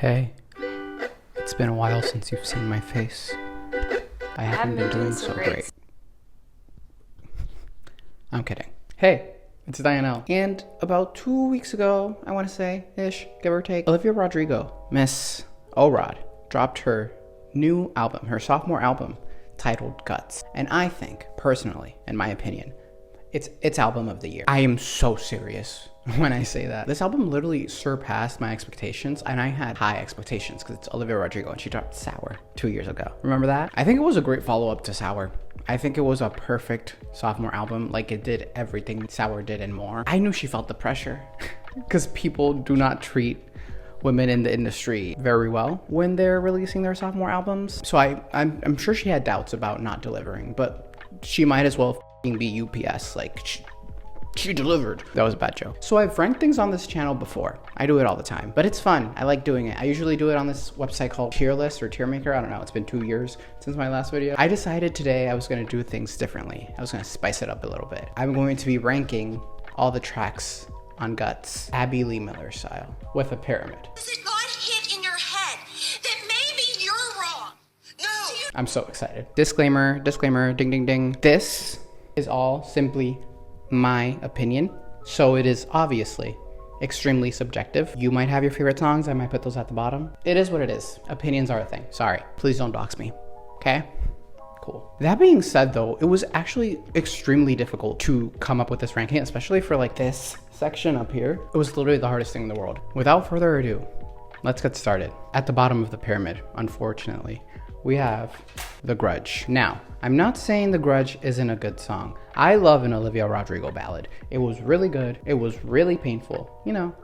Hey, it's been a while since you've seen my face. I haven't been doing so great. I'm kidding. Hey, it's Dianel. And about 2 weeks ago, I want to say, ish, give or take, Olivia Rodrigo, Miss O-Rod, dropped her new album, her sophomore album, titled Guts. And I think, personally, in my opinion, it's album of the year. I am so serious when I say that. This album literally surpassed my expectations, and I had high expectations because it's Olivia Rodrigo and she dropped Sour 2 years ago. Remember that? I think it was a great follow-up to Sour. I think it was a perfect sophomore album. Like, it did everything Sour did and more. I knew she felt the pressure because people do not treat women in the industry very well when they're releasing their sophomore albums. So I'm sure she had doubts about not delivering, but she might as well be UPS. Like, she delivered. That was a bad joke. So I've ranked things on this channel before. I do it all the time, but it's fun. I like doing it. I usually do it on this website called Tier List or Tier Maker. I don't know. It's been 2 years since my last video. I decided today I was going to do things differently. I was going to spice it up a little bit. I'm going to be ranking all the tracks on Guts, Abby Lee Miller style, with a pyramid. Does it not hit in your head that maybe you're wrong? No! I'm so excited. Disclaimer, ding, ding, ding. This is all simply my opinion, so it is obviously extremely subjective. You might have your favorite songs. I might put those at the bottom. It is what it is. Opinions are a thing. Sorry. Please don't dox me. Okay? Cool. That being said, though, it was actually extremely difficult to come up with this ranking, especially for like this section up here. It was literally the hardest thing in the world. Without further ado, let's get started. At the bottom of the pyramid, unfortunately, we have The Grudge. Now, I'm not saying The Grudge isn't a good song. I love an Olivia Rodrigo ballad. It was really good. It was really painful. You know,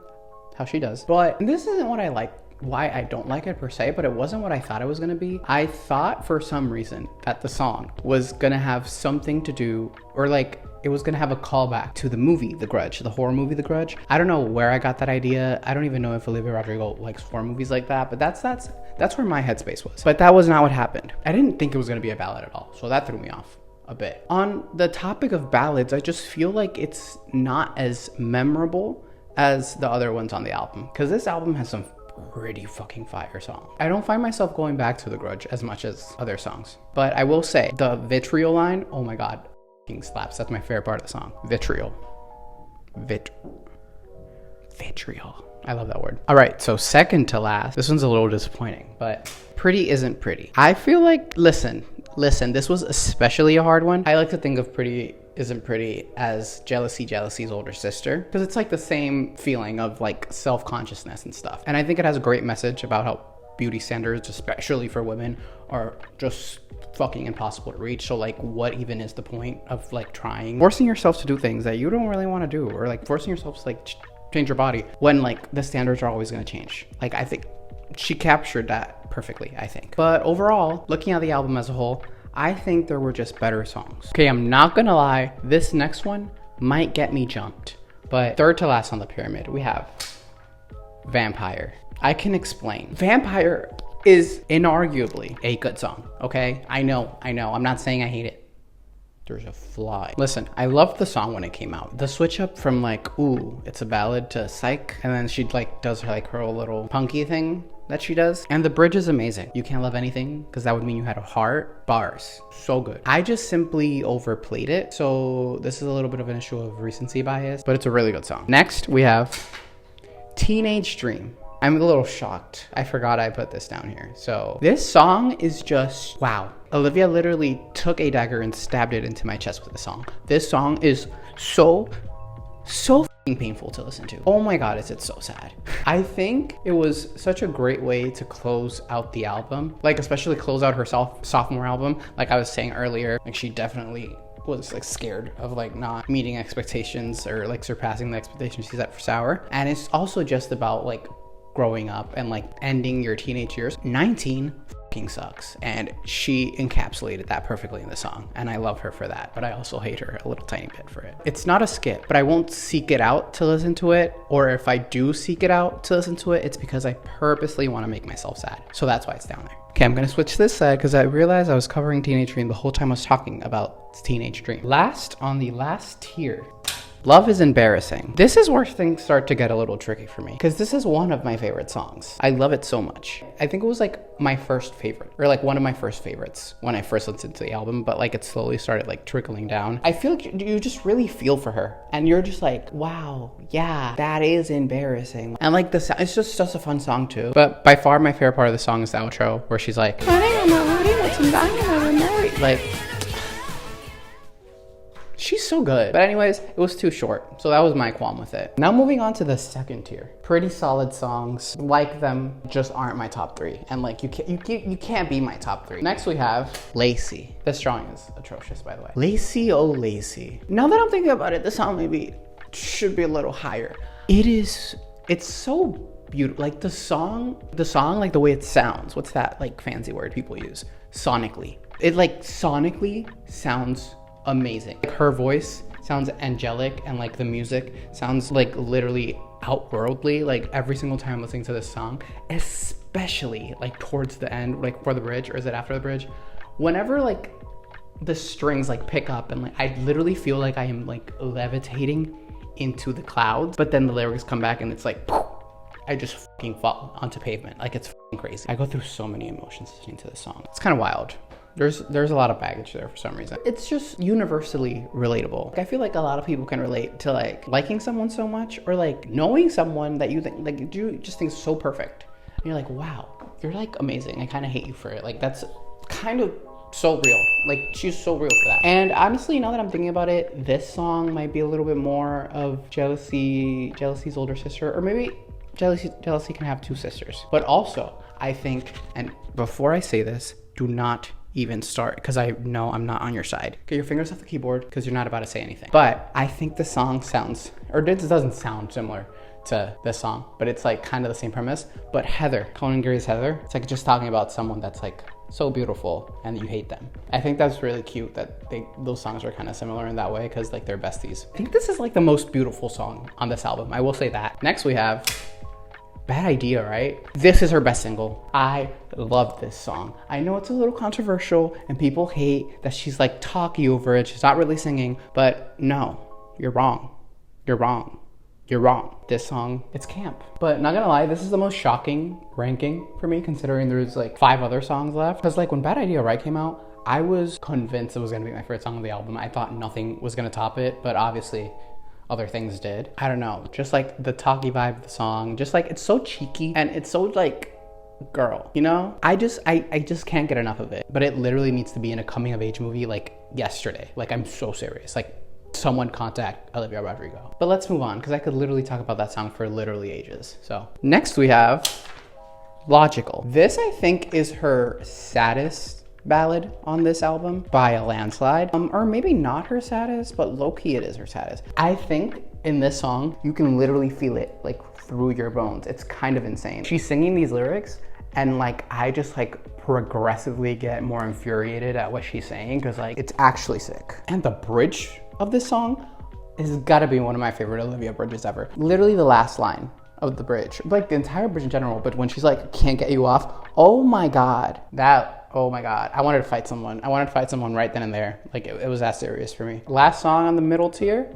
how she does. But this isn't what I like. Why I don't like it per se, but it wasn't what I thought it was gonna be. I thought for some reason that the song was gonna have something to do, or like it was gonna have a callback to the movie The Grudge, the horror movie The Grudge. I don't know where I got that idea. I don't even know if Olivia Rodrigo likes horror movies like that, but that's where my headspace was. But that was not what happened. I didn't think it was gonna be a ballad at all, so that threw me off a bit. On the topic of ballads, I just feel like it's not as memorable as the other ones on the album, because this album has some pretty fucking fire song. I don't find myself going back to The Grudge as much as other songs, but I will say the vitriol line, oh my god, fucking slaps. That's my favorite part of the song. Vitriol. Vitriol. I love that word. All right, so second to last, this one's a little disappointing, but Pretty Isn't Pretty. I feel like, listen, this was especially a hard one. I like to think of Pretty Isn't Pretty as Jealousy's older sister, because it's like the same feeling of like self-consciousness and stuff. And I think it has a great message about how beauty standards, especially for women, are just fucking impossible to reach. So like, what even is the point of like trying, forcing yourself to do things that you don't really want to do, or like forcing yourself to like change your body when like the standards are always going to change. Like, I think she captured that perfectly, I think. But overall, looking at the album as a whole, I think there were just better songs. Okay, I'm not gonna lie, this next one might get me jumped, but third to last on the pyramid, we have Vampire. I can explain. Vampire is inarguably a good song, okay? I know, I'm not saying I hate it. There's a fly. Listen, I loved the song when it came out. The switch up from like, ooh, it's a ballad to psych, and then she like does her like her little punky thing that she does. And the bridge is amazing. You can't love anything, because that would mean you had a heart. Bars. So good. I just simply overplayed it. So this is a little bit of an issue of recency bias, but it's a really good song. Next, we have Teenage Dream. I'm a little shocked. I forgot I put this down here. So this song is just, wow. Olivia literally took a dagger and stabbed it into my chest with the song. This song is so painful to listen to. Oh my god, is it so sad. I think it was such a great way to close out the album, like especially close out her sophomore album. Like I was saying earlier, like she definitely was like scared of like not meeting expectations or like surpassing the expectations she set for Sour. And it's also just about like growing up and like ending your teenage years. 19 fucking sucks, and she encapsulated that perfectly in the song, and I love her for that, but I also hate her a little tiny bit for it. It's not a skip, but I won't seek it out to listen to it, or if I do seek it out to listen to it, it's because I purposely want to make myself sad. So that's why it's down there. Okay, I'm gonna switch this side because I realized I was covering Teenage Dream the whole time I was talking about Teenage Dream. Last on the last tier, Love is Embarrassing. This is where things start to get a little tricky for me because this is one of my favorite songs. I love it so much. I think it was like my first favorite, or like one of my first favorites when I first listened to the album, but like it slowly started like trickling down. I feel like you just really feel for her and you're just like, wow, yeah, that is embarrassing. And like it's just such a fun song too. But by far my favorite part of the song is the outro where she's like, like, she's so good. But anyways, it was too short. So that was my qualm with it. Now moving on to the second tier. Pretty solid songs. Like them, just aren't my top 3. And like you can't be my top 3. Next we have Lacey. This drawing is atrocious, by the way. Lacey, oh Lacey. Now that I'm thinking about it, the song maybe should be a little higher. It's so beautiful. Like the song, like the way it sounds. What's that like fancy word people use? Sonically. It like sonically sounds amazing. Like her voice sounds angelic and like the music sounds like literally outworldly, like every single time listening to this song, especially like towards the end, like for the bridge, or is it after the bridge? Whenever like the strings like pick up and like I literally feel like I am like levitating into the clouds, but then the lyrics come back and it's like I just fucking fall onto pavement. Like it's fucking crazy. I go through so many emotions listening to this song. It's kind of wild. There's a lot of baggage there for some reason. It's just universally relatable. I feel like a lot of people can relate to like liking someone so much, or like knowing someone that you think like you just think is so perfect. And you're like, wow, you're like amazing. I kind of hate you for it. Like that's kind of so real. Like she's so real for that. And honestly, now that I'm thinking about it, this song might be a little bit more of Jealousy's older sister, or maybe Jealousy can have 2 sisters. But also, I think, and before I say this, do not even start, because I know I'm not on your side. Get your fingers off the keyboard because you're not about to say anything. But I think the song sounds, or this doesn't sound similar to this song, but it's like kind of the same premise. But Heather, Conan Gary's Heather, it's like just talking about someone that's like so beautiful and you hate them. I think that's really cute that those songs are kind of similar in that way, because like they're besties. I think this is like the most beautiful song on this album. I will say that. Next we have Bad Idea, right? This is her best single. I love this song. I know it's a little controversial and people hate that she's like talky over it. She's not really singing, but no, you're wrong. You're wrong. You're wrong. This song, it's camp. But not gonna lie, this is the most shocking ranking for me, considering there's like 5 other songs left. Because like when Bad Idea, right, came out, I was convinced it was gonna be my favorite song on the album. I thought nothing was gonna top it, but obviously other things did. I don't know, just like the talky vibe of the song, just like it's so cheeky and it's so like girl, you know? I just can't get enough of it. But it literally needs to be in a coming of age movie like yesterday. Like I'm so serious. Like someone contact Olivia Rodrigo. But let's move on, because I could literally talk about that song for literally ages. So next we have Logical. This I think is her saddest ballad on this album by a landslide, or maybe not her saddest, but low-key it is her saddest. I think in this song you can literally feel it like through your bones. It's kind of insane. She's singing these lyrics and like I just like progressively get more infuriated at what she's saying, because like it's actually sick. And the bridge of this song has gotta be one of my favorite Olivia bridges ever. Literally the last line of the bridge, like the entire bridge in general, but when she's like, can't get you off, oh my god, oh my god, I wanted to fight someone. I wanted to fight someone right then and there. Like it was that serious for me. Last song on the middle tier,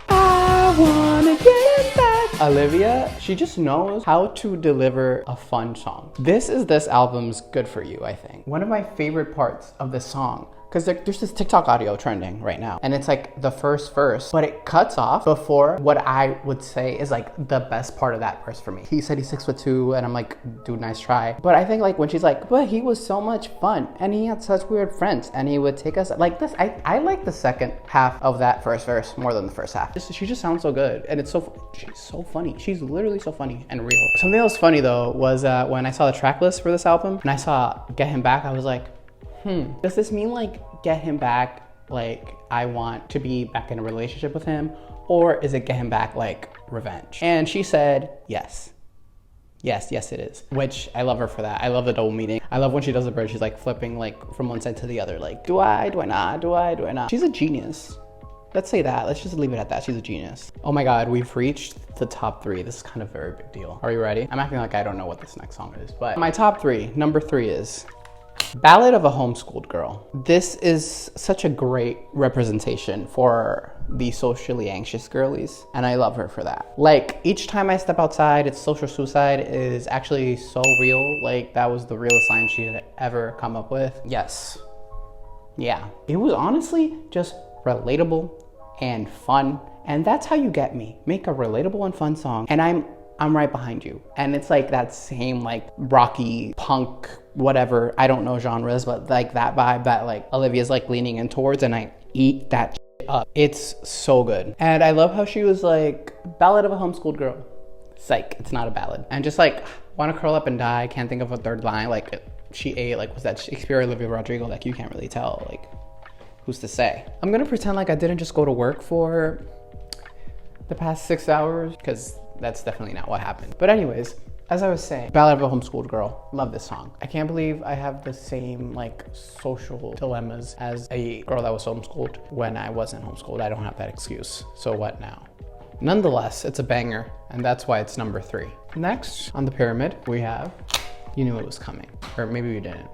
I wanna get back. Olivia, she just knows how to deliver a fun song. This is this album's Good For You, I think. One of my favorite parts of this song, because there's this TikTok audio trending right now, and it's like the first verse, but it cuts off before what I would say is like the best part of that verse for me. He said he's 6'2", and I'm like, dude, nice try. But I think like when she's like, but he was so much fun, and he had such weird friends, and he would take us like this. I like the second half of that first verse more than the first half. She just sounds so good, and she's so funny. She's literally so funny and real. Something else funny though was when I saw the track list for this album, and I saw Get Him Back, I was like, does this mean like get him back like I want to be back in a relationship with him, or is it get him back like revenge? And she said yes it is, which I love her for that. I love the double meaning. I love when she does the bridge, she's like flipping like from one side to the other, like do I not. She's a genius. Let's say that. Let's just leave it at that. She's a genius. Oh my god, we've reached the top 3. This is kind of a very big deal. Are you ready? I'm acting like I don't know what this next song is, but my top 3, number 3 is Ballad of a Homeschooled Girl. This is such a great representation for the socially anxious girlies, and I love her for that. Like, each time I step outside, it's social suicide is actually so real. Like, that was the realest line she had ever come up with. Yes. Yeah. It was honestly just relatable and fun, and that's how you get me. Make a relatable and fun song, and I'm right behind you. And it's like that same like rocky punk, whatever, I don't know genres, but like that vibe that like Olivia's like leaning in towards, and I eat that shit up. It's so good. And I love how she was like, Ballad of a Homeschooled Girl. Psych, it's not a ballad. And just like, wanna curl up and die, can't think of a third line. Like she ate, like was that Shakespeare or Olivia Rodrigo? Like you can't really tell, like who's to say? I'm gonna pretend like I didn't just go to work for the past 6 hours, because that's definitely not what happened. But anyways, as I was saying, Ballad of a Homeschooled Girl, love this song. I can't believe I have the same like social dilemmas as a girl that was homeschooled when I wasn't homeschooled. I don't have that excuse. So what now? Nonetheless, it's a banger, and that's why it's number 3. Next on the pyramid, we have You Knew It Was Coming. Or maybe you didn't.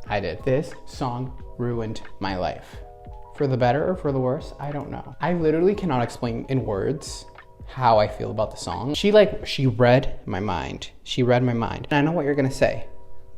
I did. This song ruined my life. For the better or for the worse, I don't know. I literally cannot explain in words how I feel about the song. She read my mind. She read my mind. And I know what you're gonna say.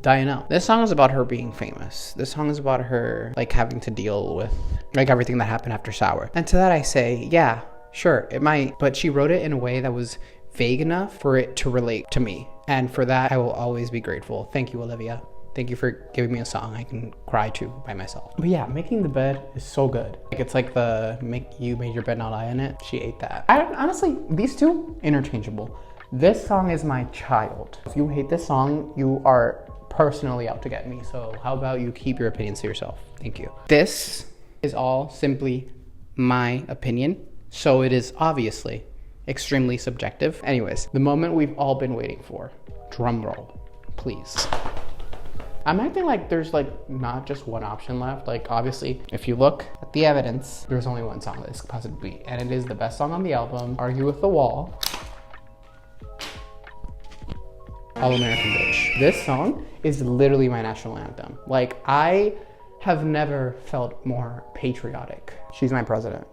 Dianel. This song is about her being famous. This song is about her like having to deal with like everything that happened after Sour. And to that I say, yeah, sure, it might, but she wrote it in a way that was vague enough for it to relate to me. And for that, I will always be grateful. Thank you, Olivia. Thank you for giving me a song I can cry to by myself. But yeah, Making the Bed is so good. Like it's like the You Made Your Bed Not Lie in it. She ate that. Honestly, these two, interchangeable. This song is my child. If you hate this song, you are personally out to get me. So how about you keep your opinions to yourself? Thank you. This is all simply my opinion. So it is obviously extremely subjective. Anyways, the moment we've all been waiting for. Drum roll, please. I'm acting like there's like not just one option left. Like obviously, if you look at the evidence, there's only one song that this could possibly be, and it is the best song on the album, Argue with the Wall, All American Bitch. This song is literally my national anthem. Like I have never felt more patriotic. She's my president,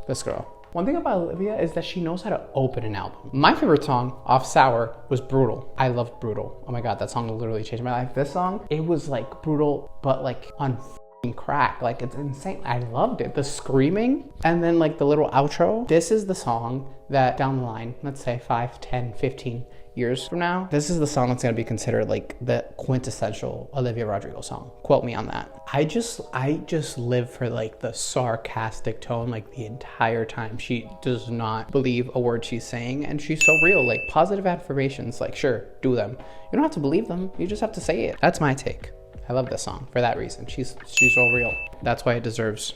this girl. One thing about Olivia is that she knows how to open an album. My favorite song off Sour was Brutal. I loved Brutal. Oh my God, that song literally changed my life. This song, it was like brutal, but like on f***ing crack. Like it's insane. I loved it. The screaming and then like the little outro. This is the song that down the line, let's say 5, 10, 15 years from now, this is the song that's gonna be considered like the quintessential Olivia Rodrigo song. Quote me on that. I just live for like the sarcastic tone like the entire time. She does not believe a word she's saying, and she's so real. Like positive affirmations, like sure, do them. You don't have to believe them, you just have to say it. That's my take. I love this song for that reason. She's so real. That's why it deserves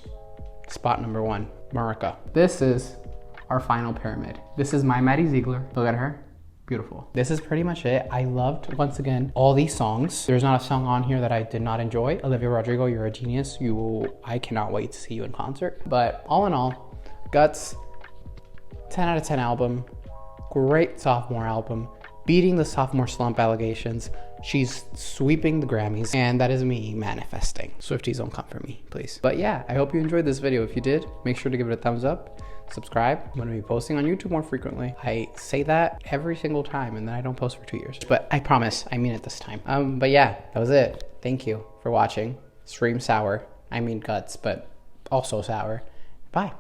spot number 1, Marica. This is our final pyramid. This is my Maddie Ziegler. Look at her. Beautiful. This is pretty much it. I loved, once again, all these songs. There's not a song on here that I did not enjoy. Olivia Rodrigo, you're a genius. I cannot wait to see you in concert. But all in all, Guts, 10 out of 10 album. Great sophomore album. Beating the sophomore slump allegations. She's sweeping the Grammys, and that is me manifesting. Swifties, don't come for me, please. But yeah, I hope you enjoyed this video. If you did, make sure to give it a thumbs up. Subscribe. I'm going to be posting on YouTube more frequently. I say that every single time, and then I don't post for 2 years. But I promise, I mean it this time. But yeah, that was it. Thank you for watching. Stream Sour. I mean Guts, but also Sour. Bye.